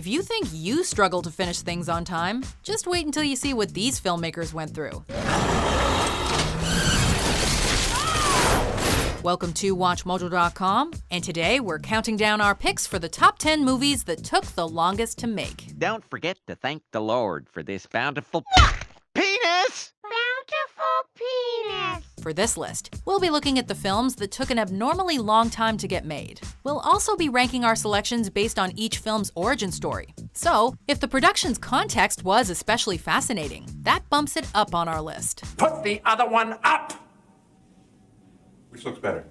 If you think you struggle to finish things on time, just wait until you see what these filmmakers went through. Welcome to WatchMojo.com, and today we're counting down our picks for the top 10 movies that took the longest to make. Don't forget to thank the Lord for this bountiful penis! Bountiful penis! For this list, we'll be looking at the films that took an abnormally long time to get made. We'll also be ranking our selections based on each film's origin story. So, if the production's context was especially fascinating, that bumps it up on our list. Put the other one up! Which looks better?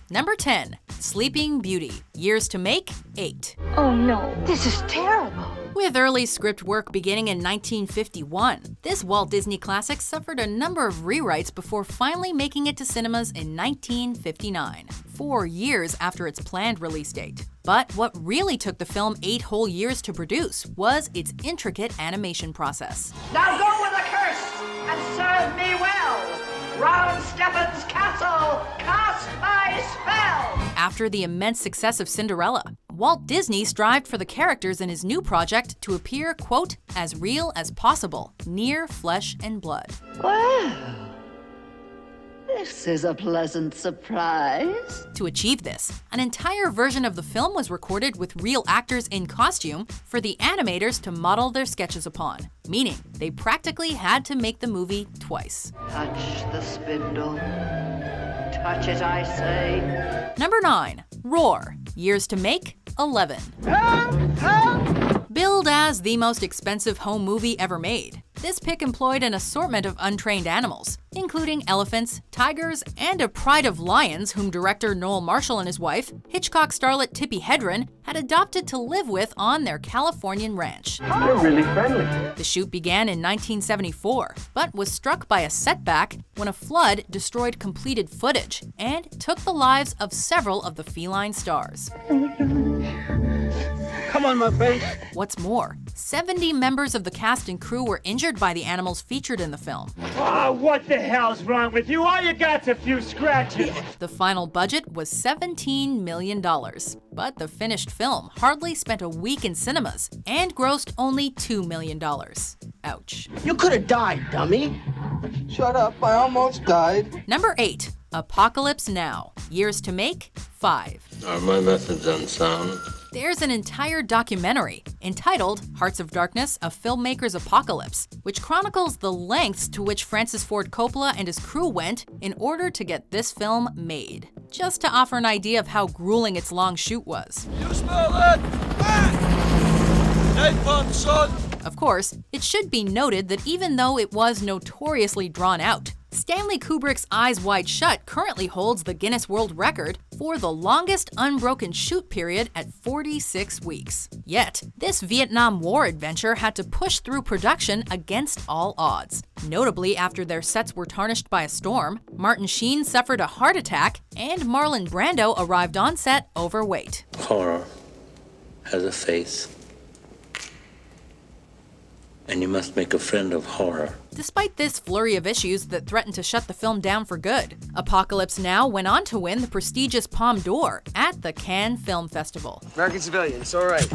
Number 10, Sleeping Beauty. Years to make, 8. Oh no, this is terrible. With early script work beginning in 1951, this Walt Disney classic suffered a number of rewrites before finally making it to cinemas in 1959, 4 years after its planned release date. But what really took the film 8 whole years to produce was its intricate animation process. Now go with a curse and serve me well. Round Stephen's castle, cast my spell! After the immense success of Cinderella, Walt Disney strived for the characters in his new project to appear, quote, as real as possible, near flesh and blood. Well, this is a pleasant surprise. To achieve this, an entire version of the film was recorded with real actors in costume for the animators to model their sketches upon, meaning they practically had to make the movie twice. Touch the spindle. Touch it, I say. Number 9, Roar. Years to make, 11. Billed as the most expensive home movie ever made, this pick employed an assortment of untrained animals, including elephants, tigers, and a pride of lions whom director Noel Marshall and his wife, Hitchcock starlet Tippi Hedren, had adopted to live with on their Californian ranch. They're really friendly. The shoot began in 1974, but was struck by a setback when a flood destroyed completed footage and took the lives of several of the feline stars. Come on, my face. What's more, 70 members of the cast and crew were injured by the animals featured in the film. Oh, what the hell's wrong with you? All you got's a few scratches. The final budget was $17 million, but the finished film hardly spent a week in cinemas and grossed only $2 million. Ouch. You could have died, dummy. Shut up, I almost died. Number 8, Apocalypse Now. Years to make, 5. Are my methods unsound? There's an entire documentary entitled Hearts of Darkness, A Filmmaker's Apocalypse, which chronicles the lengths to which Francis Ford Coppola and his crew went in order to get this film made. Just to offer an idea of how grueling its long shoot was. You smell that? Napalm, son! Of course, it should be noted that even though it was notoriously drawn out, Stanley Kubrick's Eyes Wide Shut currently holds the Guinness World Record for the longest unbroken shoot period at 46 weeks. Yet, this Vietnam War adventure had to push through production against all odds. Notably, after their sets were tarnished by a storm, Martin Sheen suffered a heart attack, and Marlon Brando arrived on set overweight. Horror has a face. And you must make a friend of horror. Despite this flurry of issues that threatened to shut the film down for good, Apocalypse Now went on to win the prestigious Palme d'Or at the Cannes Film Festival. American civilians, all right.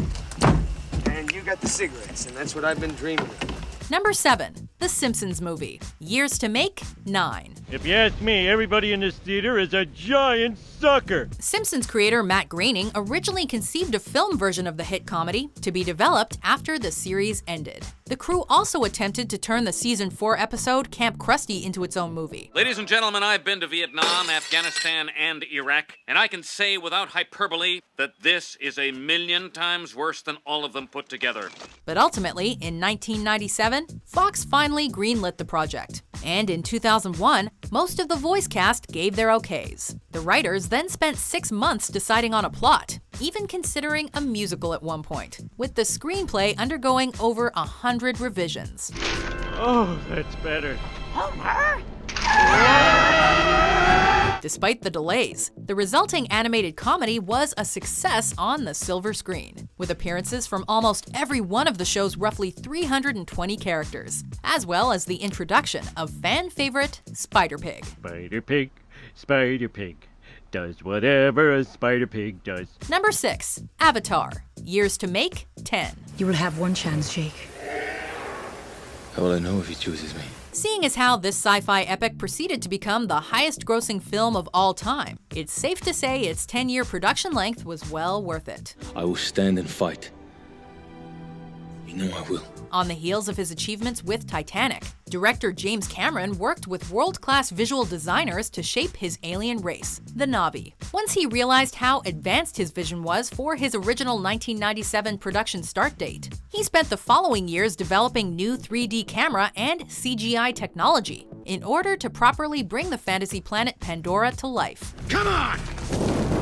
And you got the cigarettes, and that's what I've been dreaming of. Number 7, The Simpsons Movie. Years to make, 9. If you ask me, everybody in this theater is a giant sucker. Simpsons creator Matt Groening originally conceived a film version of the hit comedy to be developed after the series ended. The crew also attempted to turn the season 4 episode Camp Krusty into its own movie. Ladies and gentlemen, I've been to Vietnam, Afghanistan, and Iraq, and I can say without hyperbole that this is a million times worse than all of them put together. But ultimately, in 1997, Fox finally greenlit the project. And in 2001, most of the voice cast gave their okays. The writers then spent 6 months deciding on a plot, even considering a musical at one point, with the screenplay undergoing over 100 revisions. Oh, that's better. Homer? Despite the delays, the resulting animated comedy was a success on the silver screen, with appearances from almost every one of the show's roughly 320 characters, as well as the introduction of fan favorite Spider Pig. Spider Pig, Spider Pig. does whatever a spider pig does. Number 6. Avatar. Years to make, 10. You will have one chance, Jake. How will I know if he chooses me? Seeing as how this sci-fi epic proceeded to become the highest-grossing film of all time, it's safe to say its 10-year production length was well worth it. I will stand and fight. You know I will. On the heels of his achievements with Titanic, director James Cameron worked with world-class visual designers to shape his alien race, the Na'vi. Once he realized how advanced his vision was for his original 1997 production start date, he spent the following years developing new 3D camera and CGI technology in order to properly bring the fantasy planet Pandora to life. Come on!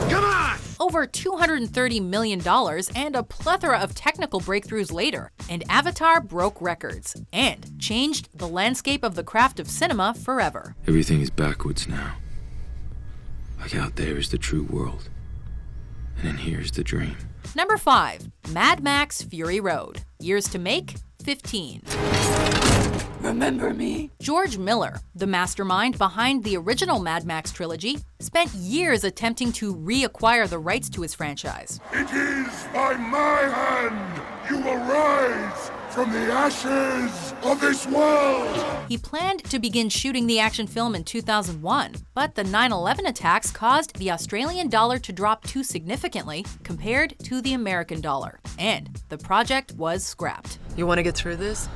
Come on! Over $230 million and a plethora of technical breakthroughs later, and Avatar broke records and changed the landscape of the craft of cinema forever. Everything is backwards now. Like out there is the true world, and in here is the dream. Number 5. Mad Max Fury Road. Years to make, 15. Remember me? George Miller, the mastermind behind the original Mad Max trilogy, spent years attempting to reacquire the rights to his franchise. It is by my hand you will rise from the ashes of this world! He planned to begin shooting the action film in 2001, but the 9/11 attacks caused the Australian dollar to drop too significantly compared to the American dollar, and the project was scrapped. You want to get through this?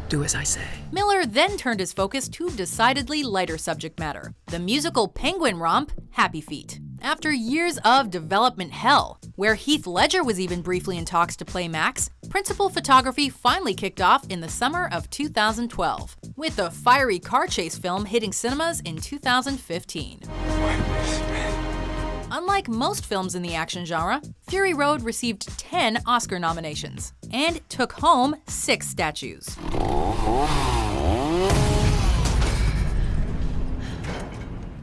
Do as I say. Miller then turned his focus to decidedly lighter subject matter, the musical penguin romp, Happy Feet. After years of development hell, where Heath Ledger was even briefly in talks to play Max, principal photography finally kicked off in the summer of 2012, with the fiery car chase film hitting cinemas in 2015. Unlike most films in the action genre, Fury Road received 10 Oscar nominations and took home 6 statues.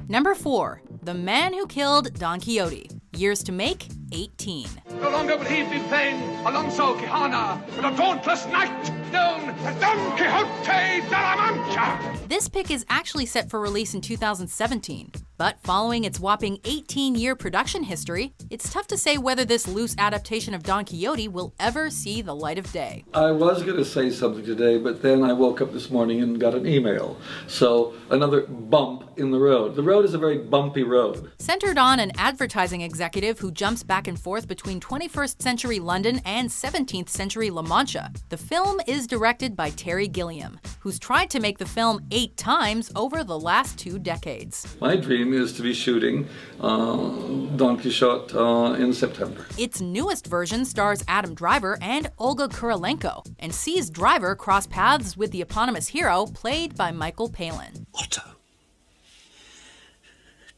Number 4. The Man Who Killed Don Quixote. Years to make, 18. No longer will he be playing Alonso Quijana, but a dauntless knight known as Don Quixote de la Mancha. This pick is actually set for release in 2017, but following its whopping 18-year production history, it's tough to say whether this loose adaptation of Don Quixote will ever see the light of day. I was going to say something today, but then I woke up this morning and got an email. So another bump in the road. The road is a very bumpy road. Centered on an advertising executive who jumps back and forth between 21st century London and 17th century La Mancha, the film is directed by Terry Gilliam, who's tried to make the film 8 times over the last 2 decades. My dream is to be shooting Don Quixote in September. Its newest version stars Adam Driver and Olga Kurylenko, and sees Driver cross paths with the eponymous hero played by Michael Palin. Otto,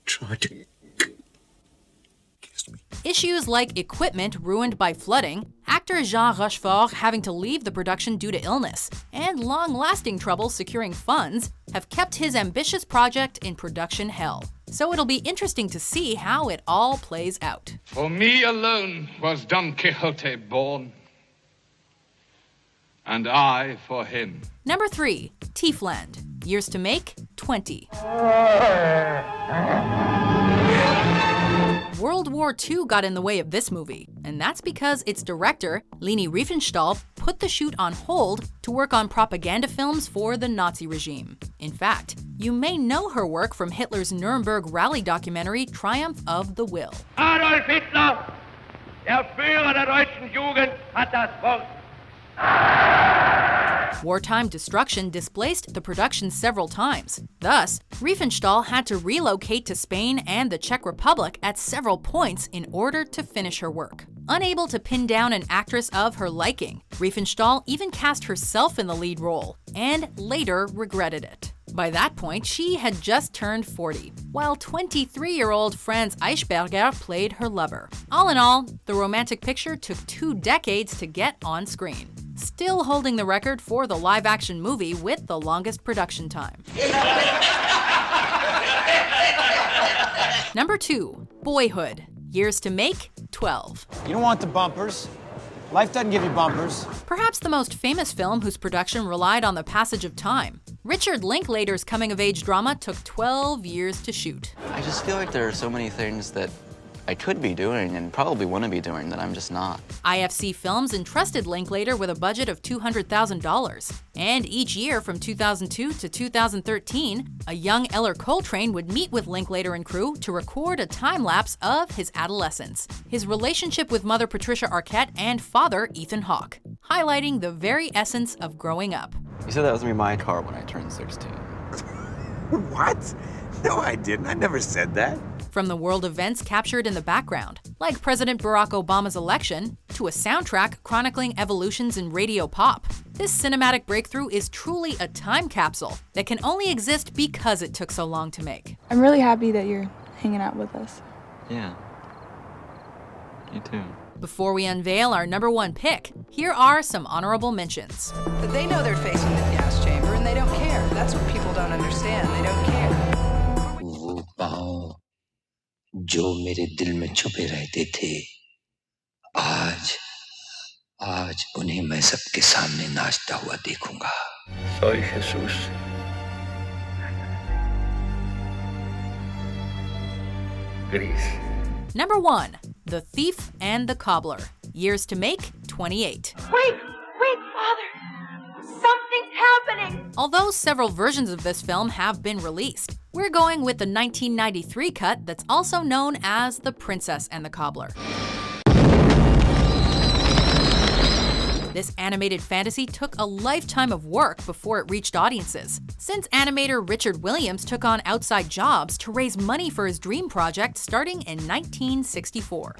try to kiss me. Issues like equipment ruined by flooding, actor Jean Rochefort having to leave the production due to illness, and long-lasting trouble securing funds have kept his ambitious project in production hell. So it'll be interesting to see how it all plays out. For me alone was Don Quixote born, and I for him. Number 3. Tiefland. Years to make, 20. World War II got in the way of this movie, and that's because its director, Leni Riefenstahl, put the shoot on hold to work on propaganda films for the Nazi regime. In fact, you may know her work from Hitler's Nuremberg rally documentary Triumph of the Will. Adolf Hitler, der Führer der deutschen Jugend, hat das Wort. Wartime destruction displaced the production several times. Thus, Riefenstahl had to relocate to Spain and the Czech Republic at several points in order to finish her work. Unable to pin down an actress of her liking, Riefenstahl even cast herself in the lead role, and later regretted it. By that point, she had just turned 40, while 23-year-old Franz Eichberger played her lover. All in all, the romantic picture took 2 decades to get on screen, still holding the record for the live-action movie with the longest production time. Number 2. Boyhood. Years to make, 12. You don't want the bumpers. Life doesn't give you bumpers. Perhaps the most famous film whose production relied on the passage of time, Richard Linklater's coming-of-age drama took 12 years to shoot. I just feel like there are so many things that I could be doing and probably want to be doing that I'm just not. IFC Films entrusted Linklater with a budget of $200,000. And each year from 2002 to 2013, a young Eller Coltrane would meet with Linklater and crew to record a time-lapse of his adolescence, his relationship with mother Patricia Arquette and father Ethan Hawke, highlighting the very essence of growing up. You said that was gonna be my car when I turned 16. What? No, I didn't. I never said that. From the world events captured in the background, like President Barack Obama's election, to a soundtrack chronicling evolutions in radio pop, this cinematic breakthrough is truly a time capsule that can only exist because it took so long to make. I'm really happy that you're hanging out with us. Yeah. You too. Before we unveil our #1 pick, here are some honorable mentions. They know they're facing the gas chamber and they don't care. That's what people don't understand. They don't care. वो पाँव जो मेरे दिल में छुपे रहते थे, आज उन्हें मैं सबके सामने नाचता हुआ देखूंगा। Soy Jesús. Gris. #1, The Thief and the Cobbler. Years to make, 28. Wait, Father! Something's happening! Although several versions of this film have been released, we're going with the 1993 cut that's also known as The Princess and the Cobbler. This animated fantasy took a lifetime of work before it reached audiences, since animator Richard Williams took on outside jobs to raise money for his dream project starting in 1964.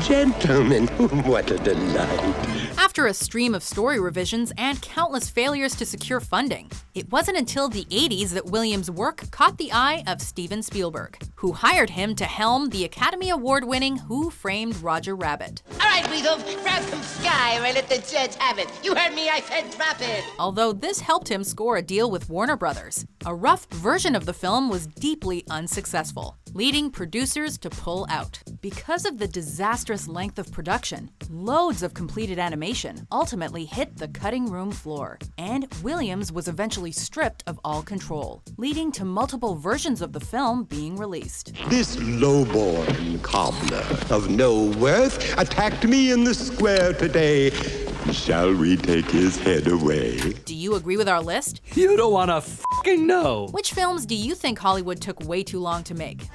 Gentlemen, what a delight. After a stream of story revisions and countless failures to secure funding, it wasn't until the 80s that Williams' work caught the eye of Steven Spielberg, who hired him to helm the Academy Award-winning Who Framed Roger Rabbit. All right, Weasel, grab some sky and let the judge have it. You heard me, I said drop it. Although this helped him score a deal with Warner Brothers, a rough version of the film was deeply unsuccessful, leading producers to pull out. Because of the disastrous length of production, loads of completed animation ultimately hit the cutting room floor, and Williams was eventually stripped of all control, leading to multiple versions of the film being released. This lowborn cobbler of no worth attacked me in the square today. Shall we take his head away? Do you agree with our list? You don't wanna fucking know. Which films do you think Hollywood took way too long to make?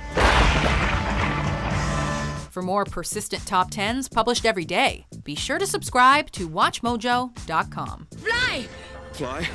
For more persistent top 10s published every day, be sure to subscribe to WatchMojo.com. Fly! Fly?